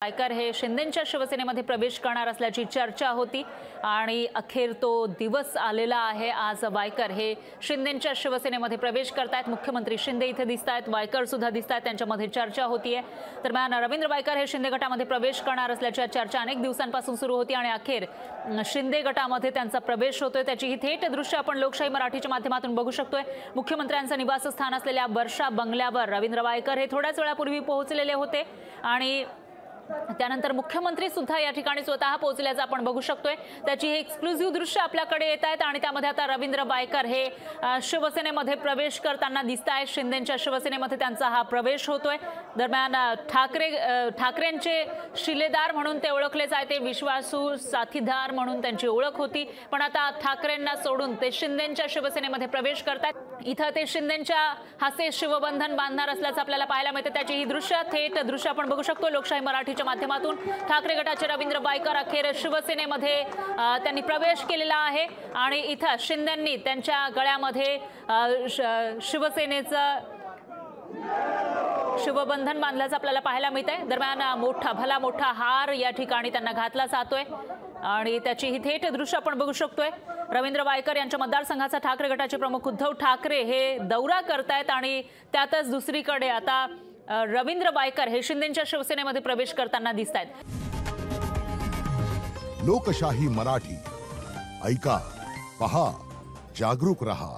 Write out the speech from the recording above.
वायकर हे शिंदेंच्या शिवसेनेमध्ये प्रवेश करणार असल्याची चर्चा होती आणि अखेर तो दिवस आलेला आहे। आज वायकर हे शिंदेंच्या शिवसेनेमध्ये प्रवेश करतायत। मुख्यमंत्री शिंदे इथे दिसतायत, वायकर सुद्धा दिसतायत, त्यांच्यामध्ये चर्चा होतीये। दरम्यान रवींद्र वायकर हे शिंदे गटामध्ये प्रवेश करणार असल्याची चर्चा अनेक दिवसांपासून सुरू होती आणि अखेर शिंदे गटामध्ये त्यांचा प्रवेश होतोय। त्याची ही थेट दृश्य आपण लोकशाही मराठीच्या माध्यमातून बघू शकतोय। मुख्यमंत्र्यांचं निवासस्थान असलेल्या वर्षा बंगल्यावर रवींद्र वायकर हे थोड्याच वेळापूर्वी पोहोचलेले होते आणि त्यानंतर मुख्यमंत्री सुद्धा या ठिकाणी स्वतः पोहोचल्याचं आपण बघू शकतोय। त्याची हे एक्सक्लुझिव्ह दृश्य आपल्याकडे येत आहेत आणि त्यामध्ये आता रवींद्र वायकर हे शिवसेनेमध्ये प्रवेश करताना दिसतायत। शिंदेंच्या शिवसेनेमध्ये त्यांचा हा प्रवेश होतोय। दरम्यान ठाकरेंचे शिलेदार म्हणून ते ओळखले जायचे, विश्वासू साथीदार म्हणून त्यांची ओळख होती, पण आता ठाकरेंना सोडून ते शिंदेंच्या शिवसेनेमध्ये प्रवेश करतात। इथं ते शिंदेंच्या हस्ते शिवबंधन बांधणार असल्याचं आपल्याला पाहायला मिळते। त्याची ही थेट दृश्य आपण बघू शकतो लोकशाही मराठीच्या माध्यमातून। ठाकरे गटाचे रवींद्र वायकर अखेर शिवसेनेमध्ये त्यांनी प्रवेश केलेला आहे आणि इथं शिंदेंनी त्यांच्या गळ्यामध्ये शिवसेनेचं शिवबंधन बांधल्याचं आपल्याला पाहायला मिळतंय। दरम्यान भला मोठा हार या ठिकाणी त्यांना घातला जातोय आणि त्याची ही थेट दृश्य आपण बघू शकतोय। रवींद्र वायकर यांच्या मतदारसंघाचा ठाकरे गटाचे प्रमुख उद्धव ठाकरे हे दौरा करतायत आणि त्यातच दुसरीकडे आता रवींद्र वायकर हे शिंदेंच्या शिवसेनेमध्ये प्रवेश करताना दिसतायत। लोकशाही मराठी ऐका, पहा, जागरूक रहा।